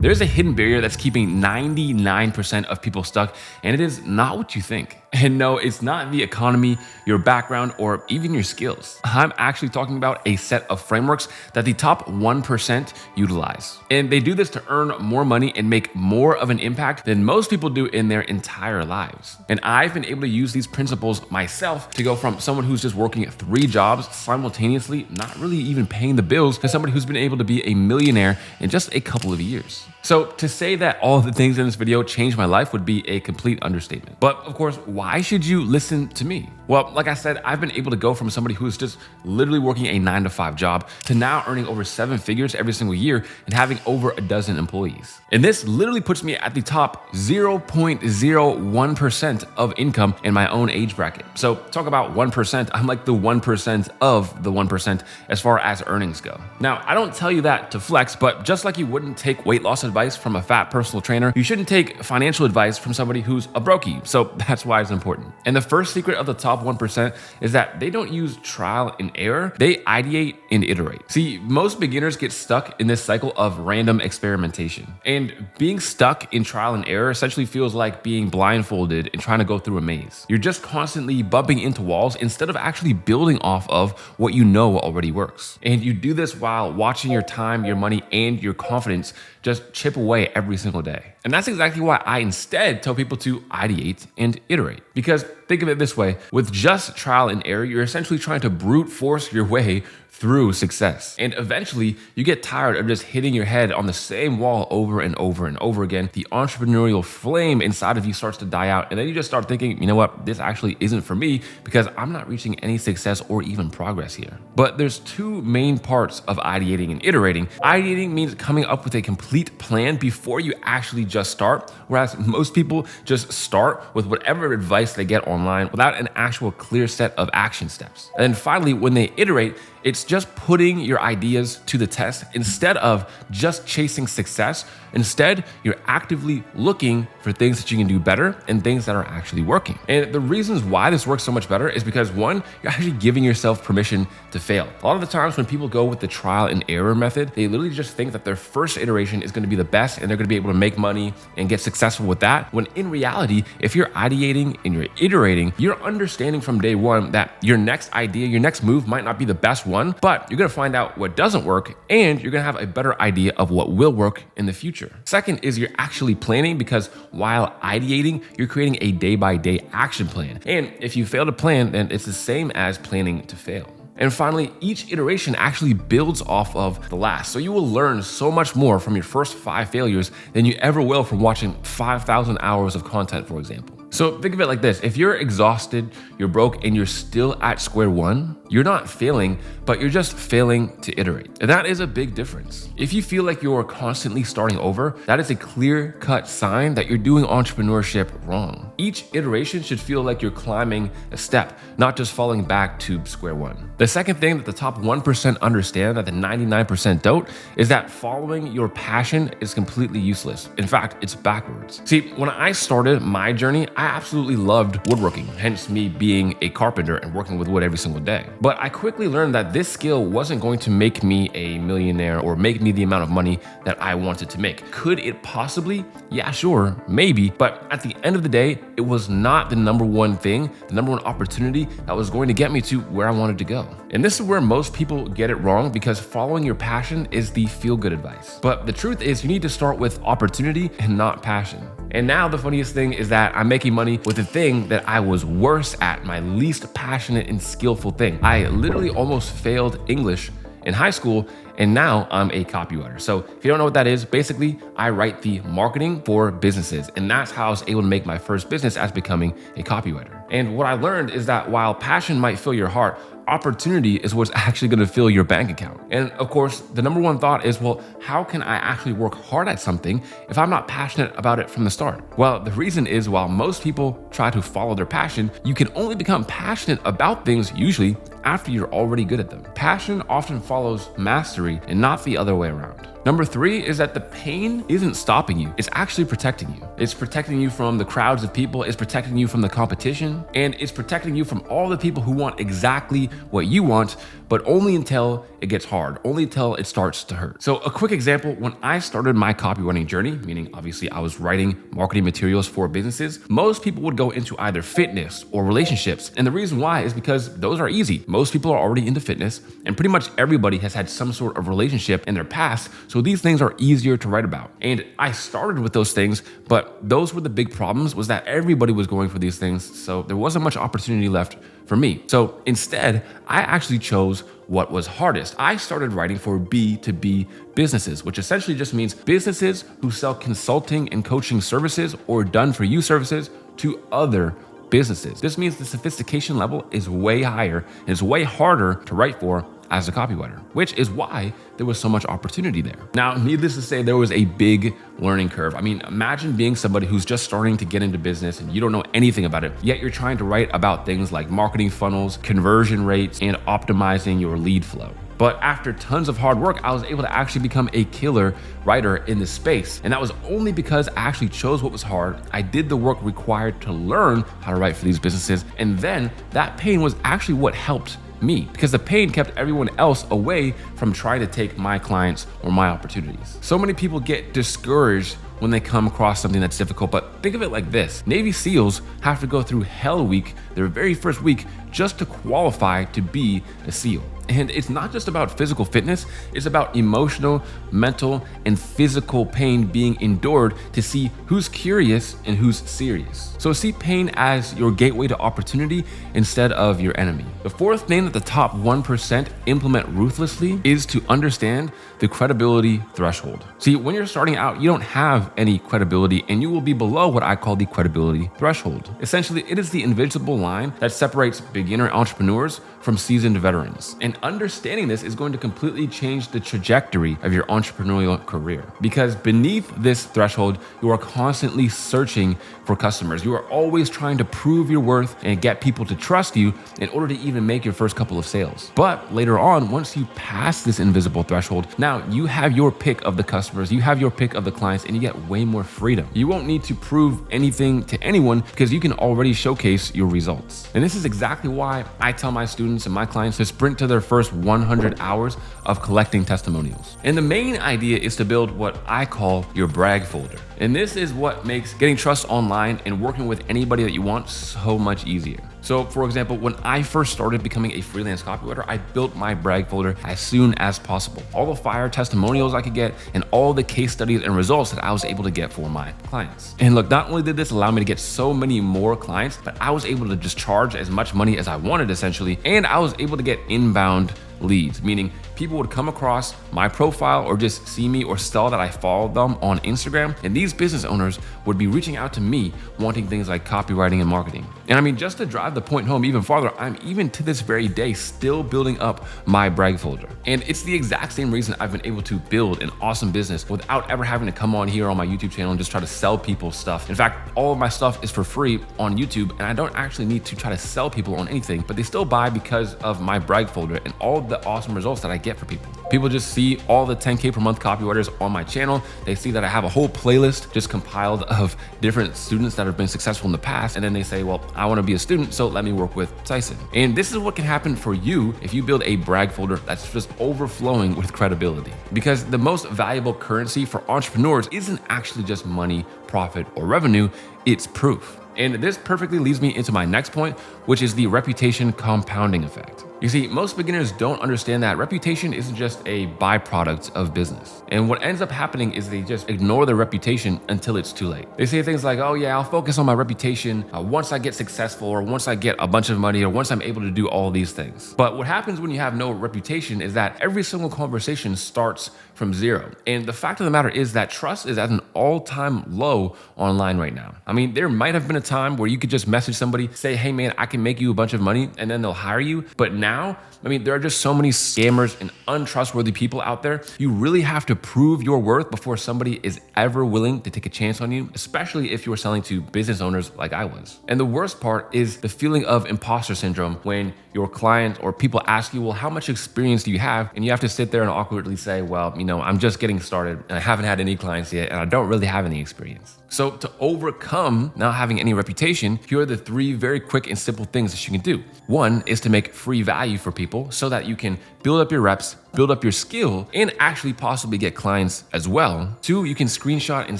There's a hidden barrier that's keeping 99% of people stuck, and it is not what you think. And no, it's not the economy, your background, or even your skills. I'm actually talking about a set of frameworks that the top 1% utilize. And they do this to earn more money and make more of an impact than most people do in their entire lives. And I've been able to use these principles myself to go from someone who's just working 3 jobs simultaneously, not really even paying the bills, to somebody who's been able to be a millionaire in just a couple of years. So to say that all of the things in this video changed my life would be a complete understatement. But of course, why should you listen to me? Well, like I said, I've been able to go from somebody who's just literally working a 9-to-5 job to now earning over 7 figures every single year and having over a dozen employees. And this literally puts me at the top 0.01% of income in my own age bracket. So talk about 1%, I'm like the 1% of the 1% as far as earnings go. Now, I don't tell you that to flex, but just like you wouldn't take weight loss advice from a fat personal trainer, you shouldn't take financial advice from somebody who's a brokey. So that's why it's important. And the first secret of the top 1% is that they don't use trial and error, they ideate and iterate. See, most beginners get stuck in this cycle of random experimentation. And being stuck in trial and error essentially feels like being blindfolded and trying to go through a maze. You're just constantly bumping into walls instead of actually building off of what you know already works. And you do this while watching your time, your money, and your confidence just chip away every single day. And that's exactly why I instead tell people to ideate and iterate. Because think of it this way, with just trial and error, you're essentially trying to brute force your way through success. And eventually you get tired of just hitting your head on the same wall over and over and over again. The entrepreneurial flame inside of you starts to die out. And then you just start thinking, you know what, this actually isn't for me because I'm not reaching any success or even progress here. But there's 2 main parts of ideating and iterating. Ideating means coming up with a complete plan before you actually just start, whereas most people just start with whatever advice they get online without an actual clear set of action steps. And then finally, when they iterate, it's just putting your ideas to the test instead of just chasing success. Instead, you're actively looking for things that you can do better and things that are actually working. And the reasons why this works so much better is because 1, you're actually giving yourself permission to fail. A lot of the times when people go with the trial and error method, they literally just think that their first iteration is going to be the best and they're going to be able to make money and get successful with that. When in reality, if you're ideating and you're iterating, you're understanding from day 1 that your next idea, your next move might not be the best one, but you're going to find out what doesn't work and you're going to have a better idea of what will work in the future. Second is you're actually planning, because while ideating, you're creating a day-by-day action plan. And if you fail to plan, then it's the same as planning to fail. And finally, each iteration actually builds off of the last. So you will learn so much more from your first 5 failures than you ever will from watching 5,000 hours of content, for example. So think of it like this. If you're exhausted, you're broke, and you're still at square one, you're not failing, but you're just failing to iterate. And that is a big difference. If you feel like you're constantly starting over, that is a clear-cut sign that you're doing entrepreneurship wrong. Each iteration should feel like you're climbing a step, not just falling back to square one. The second thing that the top 1% understand that the 99% don't is that following your passion is completely useless. In fact, it's backwards. See, when I started my journey, I absolutely loved woodworking, hence me being a carpenter and working with wood every single day. But I quickly learned that this skill wasn't going to make me a millionaire or make me the amount of money that I wanted to make. Could it possibly? Yeah, sure, maybe. But at the end of the day, it was not the number one thing, the number one opportunity that was going to get me to where I wanted to go. And this is where most people get it wrong, because following your passion is the feel-good advice. But the truth is, you need to start with opportunity and not passion. And now the funniest thing is that I'm making money with the thing that I was worse at, my least passionate and skillful thing. I literally almost failed English in high school, and now I'm a copywriter. So if you don't know what that is, basically I write the marketing for businesses, and that's how I was able to make my first business as becoming a copywriter. And what I learned is that while passion might fill your heart, opportunity is what's actually going to fill your bank account. And of course, the number one thought is, well, how can I actually work hard at something if I'm not passionate about it from the start? Well, the reason is, while most people try to follow their passion, you can only become passionate about things usually after you're already good at them. Passion often follows mastery and not the other way around. Number 3 is that the pain isn't stopping you. It's actually protecting you. It's protecting you from the crowds of people. It's protecting you from the competition. And it's protecting you from all the people who want exactly what you want, but only until it gets hard, only until it starts to hurt. So a quick example, when I started my copywriting journey, meaning obviously I was writing marketing materials for businesses, most people would go into either fitness or relationships. And the reason why is because those are easy. Most people are already into fitness, and pretty much everybody has had some sort of relationship in their past. So these things are easier to write about. And I started with those things, but those were the big problems, was that everybody was going for these things. So there wasn't much opportunity left for me. So instead, I actually chose what was hardest. I started writing for B2B businesses, which essentially just means businesses who sell consulting and coaching services or done for you services to other businesses. This means the sophistication level is way higher and it's way harder to write for as a copywriter, which is why there was so much opportunity there. Now, needless to say, there was a big learning curve. I mean, imagine being somebody who's just starting to get into business and you don't know anything about it, yet you're trying to write about things like marketing funnels, conversion rates, and optimizing your lead flow. But after tons of hard work, I was able to actually become a killer writer in this space. And that was only because I actually chose what was hard. I did the work required to learn how to write for these businesses. And then that pain was actually what helped me, because the pain kept everyone else away from trying to take my clients or my opportunities. So many people get discouraged when they come across something that's difficult, but think of it like this. Navy SEALs have to go through Hell Week, their very first week, just to qualify to be a SEAL. And it's not just about physical fitness, it's about emotional, mental, and physical pain being endured to see who's curious and who's serious. So see pain as your gateway to opportunity instead of your enemy. The fourth thing that the top 1% implement ruthlessly is to understand the credibility threshold. See, when you're starting out, you don't have any credibility and you will be below what I call the credibility threshold. Essentially, it is the invisible line that separates beginner entrepreneurs from seasoned veterans. And understanding this is going to completely change the trajectory of your entrepreneurial career, because beneath this threshold, you are constantly searching for customers. You are always trying to prove your worth and get people to trust you in order to even make your first couple of sales. But later on, once you pass this invisible threshold, now you have your pick of the customers, you have your pick of the clients, and you get way more freedom. You won't need to prove anything to anyone because you can already showcase your results. And this is exactly why I tell my students and my clients to sprint to their first 100 hours of collecting testimonials. And the main idea is to build what I call your brag folder. And this is what makes getting trust online and working with anybody that you want so much easier. So for example, when I first started becoming a freelance copywriter, I built my brag folder as soon as possible. All the fire testimonials I could get and all the case studies and results that I was able to get for my clients. And look, not only did this allow me to get so many more clients, but I was able to just charge as much money as I wanted essentially. And I was able to get inbound leads, meaning people would come across my profile or just see me or saw that I followed them on Instagram, and these business owners would be reaching out to me wanting things like copywriting and marketing. And I mean, just to drive the point home even farther, I'm even to this very day still building up my brag folder. And it's the exact same reason I've been able to build an awesome business without ever having to come on here on my YouTube channel and just try to sell people stuff. In fact, all of my stuff is for free on YouTube, and I don't actually need to try to sell people on anything, but they still buy because of my brag folder and all the awesome results that I get for people. People just see all the 10K per month copywriters on my channel. They see that I have a whole playlist just compiled of different students that have been successful in the past. And then they say, well, I want to be a student, so let me work with Tyson. And this is what can happen for you if you build a brag folder that's just overflowing with credibility. Because the most valuable currency for entrepreneurs isn't actually just money, profit, or revenue, it's proof. And this perfectly leads me into my next point, which is the reputation compounding effect. You see, most beginners don't understand that reputation isn't just a byproduct of business. And what ends up happening is they just ignore their reputation until it's too late. They say things like, oh yeah, I'll focus on my reputation once I get successful, or once I get a bunch of money, or once I'm able to do all these things. But what happens when you have no reputation is that every single conversation starts from zero. And the fact of the matter is that trust is at an all-time low online right now. I mean, there might have been a time where you could just message somebody, say, hey man, I can make you a bunch of money, and then they'll hire you. But now, I mean, there are just so many scammers and untrustworthy people out there. You really have to prove your worth before somebody is ever willing to take a chance on you, especially if you are selling to business owners like I was. And the worst part is the feeling of imposter syndrome when your client or people ask you, well, how much experience do you have? And you have to sit there and awkwardly say, well, I'm just getting started and I haven't had any clients yet and I don't really have any experience. So to overcome not having any reputation, here are the 3 very quick and simple things that you can do. 1 is to make free value for people so that you can build up your reps, build up your skill, and actually possibly get clients as well. 2, you can screenshot and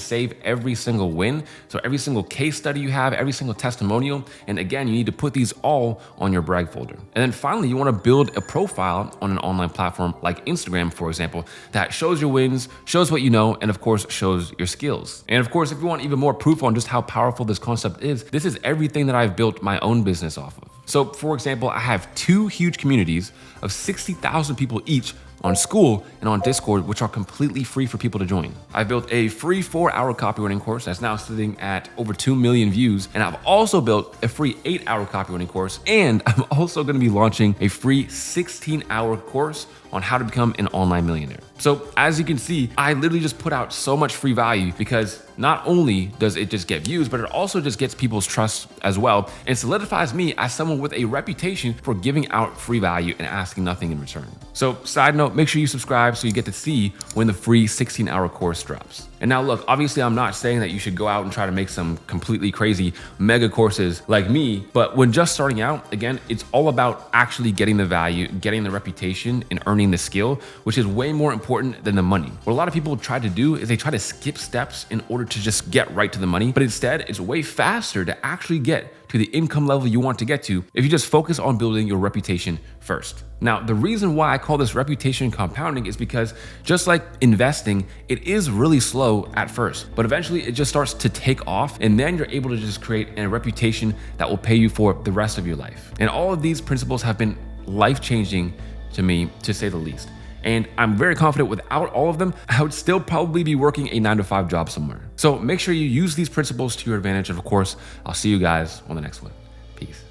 save every single win. So every single case study you have, every single testimonial. And again, you need to put these all on your brag folder. And then finally, you want to build a profile on an online platform like Instagram, for example, that shows your wins, shows what you know, and of course, shows your skills. And of course, if you want even more proof on just how powerful this concept is, this is everything that I've built my own business off of. So for example, I have 2 huge communities of 60,000 people each on School and on Discord, which are completely free for people to join. I built a free 4-hour copywriting course that's now sitting at over 2 million views. And I've also built a free 8-hour copywriting course. And I'm also gonna be launching a free 16-hour course on how to become an online millionaire. So as you can see, I literally just put out so much free value because not only does it just get views, but it also just gets people's trust as well and solidifies me as someone with a reputation for giving out free value and asking nothing in return. So side note, make sure you subscribe so you get to see when the free 16-hour course drops. And now look, obviously I'm not saying that you should go out and try to make some completely crazy mega courses like me, but when just starting out, again, it's all about actually getting the value, getting the reputation, and earning the skill, which is way more important than the money. What a lot of people try to do is they try to skip steps in order to just get right to the money, but instead it's way faster to actually get to the income level you want to get to if you just focus on building your reputation first. Now, the reason why I call this reputation compounding is because just like investing, it is really slow at first, but eventually it just starts to take off and then you're able to just create a reputation that will pay you for the rest of your life. And all of these principles have been life-changing to me, to say the least. And I'm very confident without all of them, I would still probably be working a 9-to-5 job somewhere. So make sure you use these principles to your advantage. And of course, I'll see you guys on the next one. Peace.